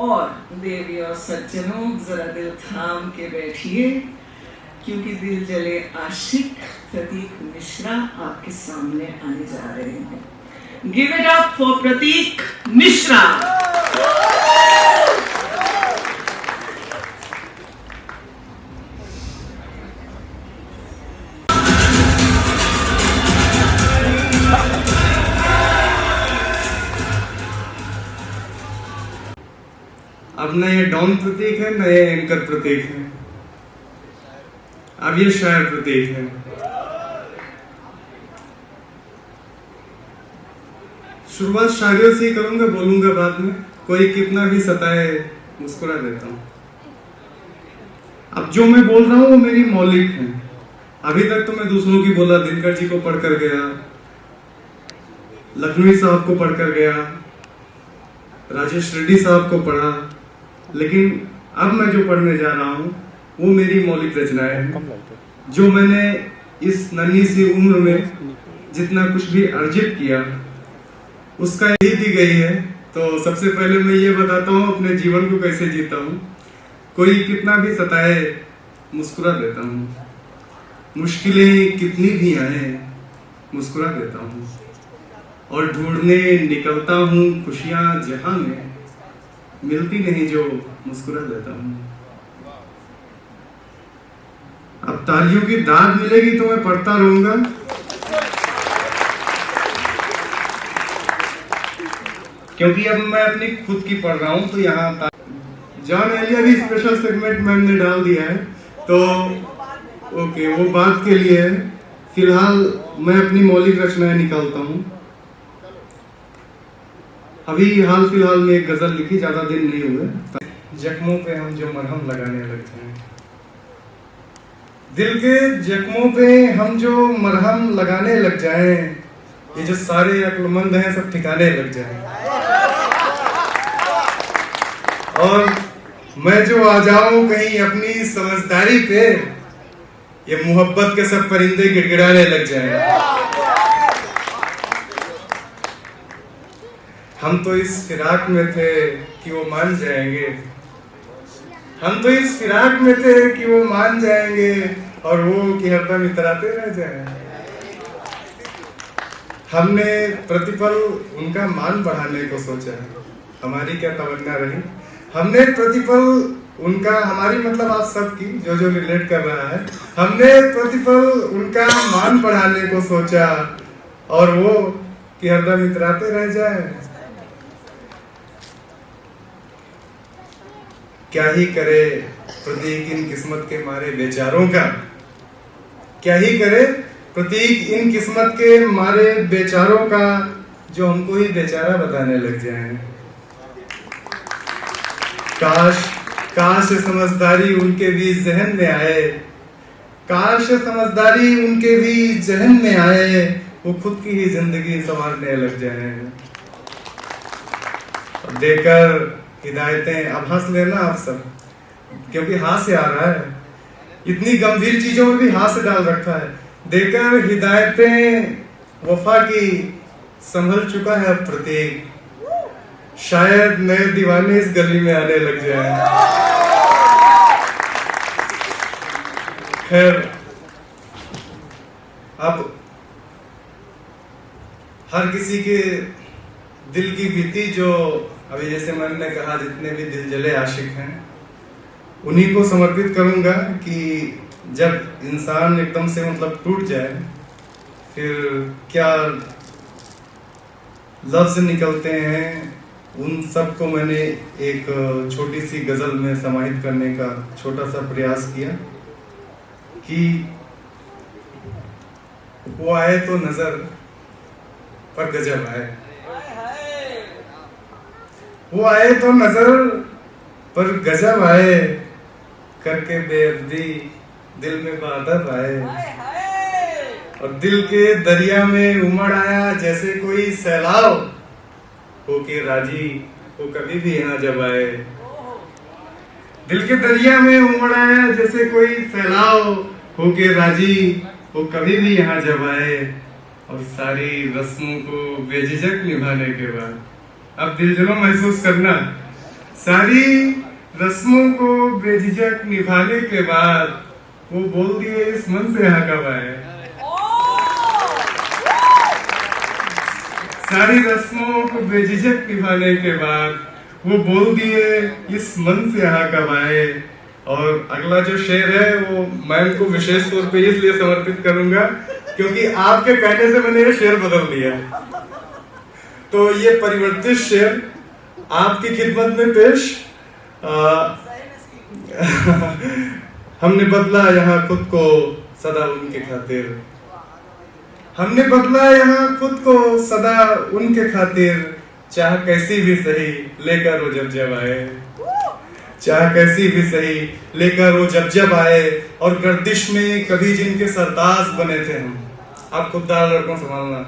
और देवी और सज्जनों, जरा दिल थाम के बैठिए, क्योंकि दिल जले आशिक प्रतीक मिश्रा आपके सामने आने जा रहे हैं। गिव इट अप फॉर प्रतीक मिश्रा। अब न ये डॉन प्रतीक है, न ये एंकर प्रतीक है, अब ये शायर प्रतीक है। शुरुआत शायरियों से ही करूंगा, बोलूंगा बाद में। कोई कितना भी सताए मुस्कुरा देता हूं। अब जो मैं बोल रहा हूं वो मेरी मौलिक है। अभी तक तो मैं दूसरों की बोला, दिनकर जी को पढ़कर गया, लखनवी साहब को पढ़कर गया, राजेश रेड्डी साहब को पढ़ा, लेकिन अब मैं जो पढ़ने जा रहा हूं वो मेरी मौलिक रचनाएं हैं, जो मैंने इस नन्ही सी उम्र में जितना कुछ भी अर्जित किया उसका यही दी गई है। तो सबसे पहले मैं ये बताता हूँ अपने जीवन को कैसे जीता हूँ। कोई कितना भी सताए मुस्कुरा देता हूँ, मुश्किलें कितनी भी आए मुस्कुरा देता हूँ, और ढूंढने निकलता हूँ खुशियां जहां में, मिलती नहीं जो मुस्कुरा देता हूँ। अब तालियों की दाद मिलेगी तो मैं पढ़ता रहूंगा। क्योंकि अब मैं अपनी खुद की पढ़ रहा हूं, तो यहाँ जॉन एलिया भी स्पेशल सेगमेंट मैम ने डाल दिया है, तो ओके वो बात के लिए है। फिलहाल मैं अपनी मौलिक रचनाएं निकालता हूँ। अभी हाल फिलहाल में एक गजल लिखी, ज्यादा दिन नहीं हुए। जख्मों पे हम जो मरहम लगाने लग जाएं, दिल के जख्मों पे हम जो मरहम लगाने लग जाएं, ये जो सारे अक्लमंद हैं सब ठिकाने लग जाएं, और मैं जो आ जाऊं कहीं अपनी समझदारी पे, ये मोहब्बत के सब परिंदे गिड़गिड़ाने लग जाएं। हम तो इस फिराक में थे कि वो मान जाएंगे, हम तो इस फिराक में थे कि वो मान जाएंगे, और वो कि हरदम इतराते रह जाएं। हमने प्रतिपल उनका मान बढ़ाने को सोचा, हमारी क्या तमन्ना रही। हमने प्रतिपल उनका, हमारी मतलब आप सबकी जो रिलेट कर रहा है, हमने प्रतिपल उनका मान बढ़ाने को सोचा, और वो कि हरदम इतराते रह जाए। क्या ही करे प्रतीक इन किस्मत के मारे बेचारों का, क्या ही करे प्रतीक इन किस्मत के मारे बेचारों का, जो हमको ही बेचारा बताने लग जाए। काश समझदारी उनके भी जहन में आए, काश समझदारी उनके भी जहन में आए, वो खुद की ही जिंदगी संवारने लग जाए। देकर हिदायतें, अब हंस लेना आप सब, क्योंकि हास्य आ रहा है, इतनी गंभीर चीजों में भी हास्य डाल रखा है। देकर हिदायतें वफा की संभल चुका है प्रतीक, शायद नए दीवाने इस गली में आने लग जाए। खैर, अब हर किसी के दिल की बीती, जो अभी जैसे मैंने कहा जितने भी दिल जले आशिक हैं उन्हीं को समर्पित करूंगा, कि जब इंसान एकदम से मतलब टूट जाए फिर क्या लफ्ज निकलते हैं, उन सब को मैंने एक छोटी सी गजल में समाहित करने का छोटा सा प्रयास किया। कि वो आए तो नजर पर गजब आए, वो आए तो नजर पर गजब आए, करके बेअदबी दिल में बादल आए, और दिल के दरिया में उमड़ आया जैसे कोई सैलाब, होके राजी वो कभी भी यहाँ जब आए। दिल के दरिया में उमड़ आया जैसे कोई सैलाब, होके राजी वो कभी भी यहाँ जब आए, और सारी रस्मों को बेझिझक निभाने के बाद अब दिलजलों महसूस करना सारी रस्मों को बेझिझक निभाने के बाद वो बोल दिए इस मन से यहाँ कब आए। सारी रस्मों को बेझिझक निभाने के बाद वो बोल दिए इस मन से यहाँ कब आए। और अगला जो शेर है वो मैं इनको विशेष तौर पे इसलिए समर्पित करूंगा क्योंकि आपके कहने से मैंने ये शेर बदल दिया। तो ये परिवर्तित शेर आपकी खिदमत में पेश। हमने बदला यहाँ खुद को सदा उनके खातिर, हमने बदला यहाँ खुद को सदा उनके खातिर, चाह कैसी भी सही लेकर वो जब जब आए, चाह कैसी भी सही लेकर वो जब जब आए। और गर्दिश में कभी जिनके सरताज बने थे हम, आप खुददार लड़कों संभालना,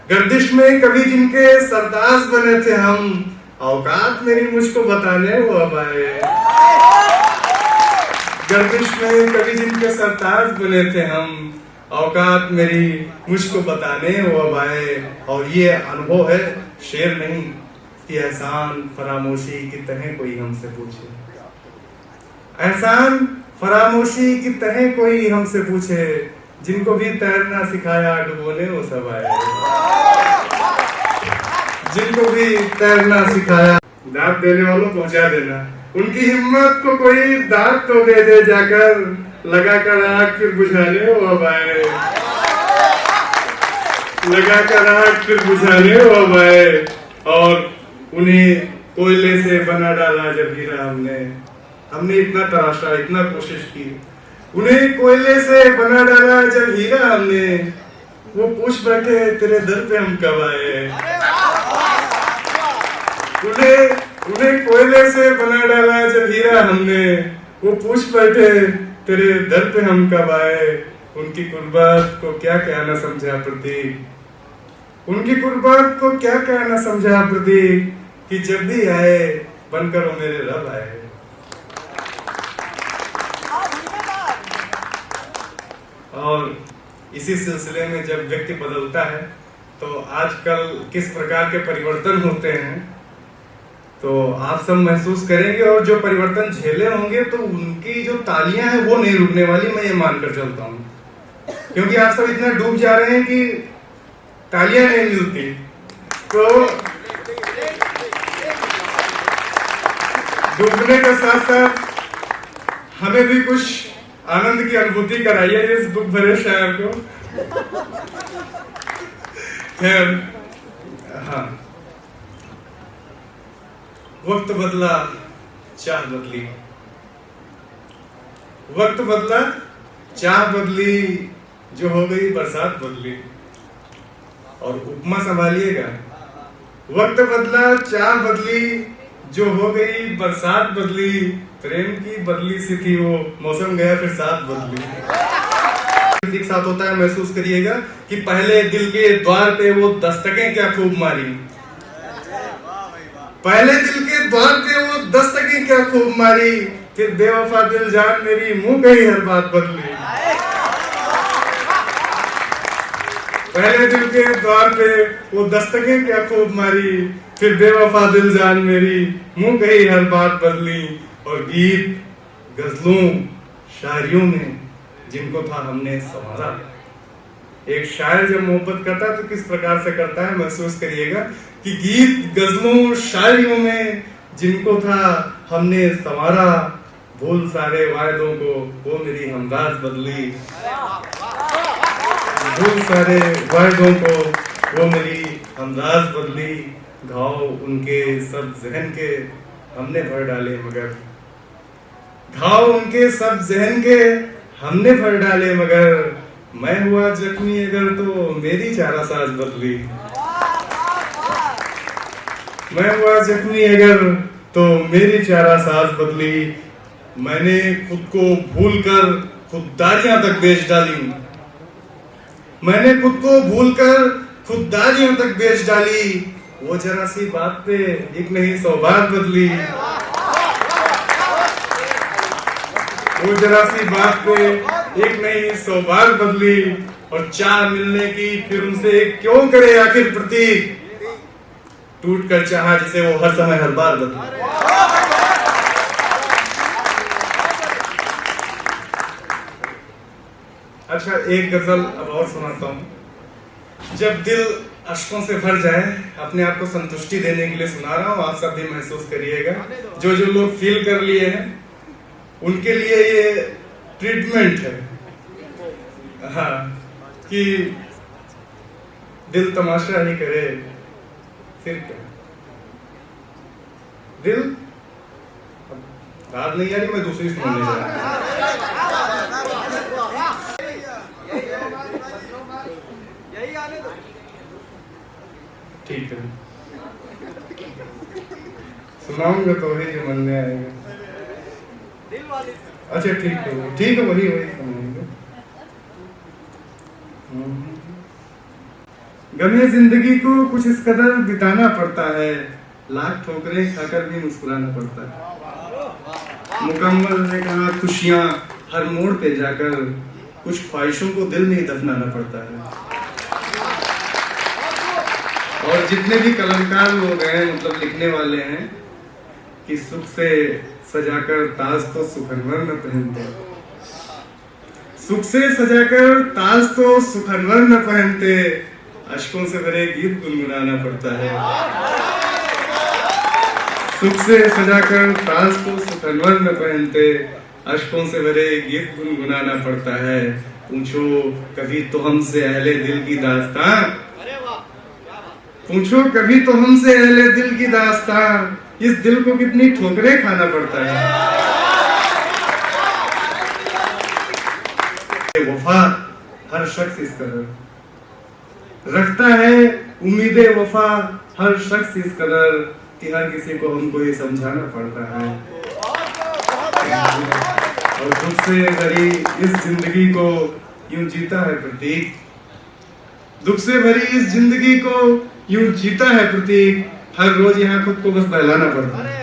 गर्दिश में कभी जिनके सरताज बने थे हम, औकात मेरी मुझको बताने वो अब आए। गर्दिश में कभी जिनके सरताज बने थे हम, औकात मेरी मुझको बताने वो अब आए। और ये अनुभव है, शेर नहीं, कि एहसान फरामोशी की तरह कोई हमसे पूछे, एहसान फरामोशी की तरह कोई हमसे पूछे, जिनको भी तैरना सिखाया डुबोने वो सब आए। जिनको भी तैरना सिखाया, दाद देने वालों पहुंचा देना, उनकी हिम्मत को कोई दाद तो दे दे जाकर, लगा कर आग फिर बुझाने वो अब आए, लगा कर आग फिर बुझाने वो अब आए। और उन्हें कोयले से बना डाला जब हीरा हमने, हमने इतना तराशा, इतना कोशिश की, उन्हें कोयले से बना डाला जब हीरा हमने, वो पूछ बैठे तेरे दर पे हम कब आए। उन्हें कोयले से बना डाला जब हीरा हमने, वो पूछ बैठे तेरे दर पे हम कब आए। उनकी कुर्बात को क्या कहना समझा प्रतीक, उनकी कुर्बात को क्या कहना समझा प्रतीक, कि जब भी आए बनकर वो मेरे रब आए। और इसी सिलसिले में जब व्यक्ति बदलता है तो आजकल किस प्रकार के परिवर्तन होते हैं तो आप सब महसूस करेंगे। और जो परिवर्तन झेले होंगे तो उनकी जो तालियां हैं वो नहीं रुकने वाली, मैं ये मानकर चलता हूँ, क्योंकि आप सब इतना डूब जा रहे हैं कि तालियां नहीं मिलती। तो डूबने के साथ साथ हमें भी कुछ आनंद की अनुभूति कराइए इस दुख भरे शहर को। खैर, हाँ, वक्त बदला चाह बदली, वक्त बदला चाह बदली, जो हो गई बरसात बदली। और उपमा संभालिएगा, वक्त बदला चाह बदली, जो हो गई बरसात बदली, प्रेम की बदली सी थी वो, मौसम गया फिर साथ बदली। एक साथ होता है, महसूस करिएगा कि पहले दिल के द्वार पे वो दस्तकें क्या खूब मारी, पहले दिल के द्वार पे वो दस्तकें क्या खूब मारी, फिर बेवफा दिल जान मेरी मुंह गई हर बात बदली। पहले दिल के द्वार पे वो दस्तकें क्या खूब मारी, फिर बेवफा दिल जान मेरी मुंह गई हर बात बदली। और गीत गजलों शायरियों में जिनको था हमने संवारा। एक शायर जब मोहब्बत करता है तो किस प्रकार से करता है, महसूस करिएगा कि गीत गजलों शायरियों में जिनको था हमने संवारा, भूल सारे वायदों को वो मेरी हमदास बदली, भूल सारे वायदों को वो मेरी हमदास बदली। घाव उनके सब जहन के हमने भर डाले मगर, घाव उनके सब जहन के हमने भर डाले मगर, मैं हुआ जख्मी अगर तो मेरी चारा साज बदली, मैं हुआ जख्मी अगर तो मेरी चारा साज बदली। मैंने खुद को भूलकर खुददारियां तक बेच डाली, मैंने खुद को भूलकर खुददारियां तक बेच डाली। वो जरा सी बात पे एक नहीं 100 बात बदली, वो जरा सी बात पे एक नहीं 100 बार बदली। और चाह मिलने की फिर उनसे क्यों करे आखिर प्रतीक, टूट कर चाहा जिसे वो हर समय हर बार बदली। अच्छा, एक गजल अब और सुनाता हूँ। जब दिल अश्कों से भर जाए, अपने आप को संतुष्टि देने के लिए सुना रहा हूँ, आप सब भी महसूस करिएगा। जो जो लोग फील कर लिए हैं उनके लिए ये ट्रीटमेंट है। हाँ, कि दिल तमाशा ही करे फिर क्या। दिल याद नहीं आ रही, मैं दूसरी सुनने जा रहा हूँ। ठीक है, सुनाऊंगा तो वही जो मन में आएगा। अच्छा ठीक है, वही सुनाऊंगा। गमे जिंदगी को कुछ इस कदर बिताना पड़ता है, लाख ठोकरें खाकर भी मुस्कुराना पड़ता है। मुकम्मल है कहा खुशियां हर मोड़ पे जाकर, कुछ ख्वाहिशों को दिल में ही दफनाना पड़ता है। और जितने भी कलमकार लोग हैं, मतलब लिखने वाले हैं, कि सुख से सजाकर ताज तो सुखनवर न पहनते, सुख से सजाकर ताज तो सुखनवर न पहनते, अश्कों से भरे गीत गुनगुनाना पड़ता है। सुख से सजाकर ताज तो सुखनवर न पहनते, अश्कों से भरे गीत गुनगुनाना पड़ता है। पूछो कभी तो हमसे अहले दिल की दास्तां, पूछो कभी तो हमसे अहले दिल की दास्तां, इस दिल को कितनी ठोकरें खाना पड़ता है। वफा हर शख्स इस कदर रखता है, उम्मीदे वफा हर शख्स इस कदर, कि हर किसी को हमको ये समझाना पड़ता है। और खुद से भरी इस जिंदगी को यूं जीता है प्रतीक, दुख से भरी इस जिंदगी को यूं जीता है प्रतीक, हर रोज यहाँ खुद को बस बहलाना पड़ता है।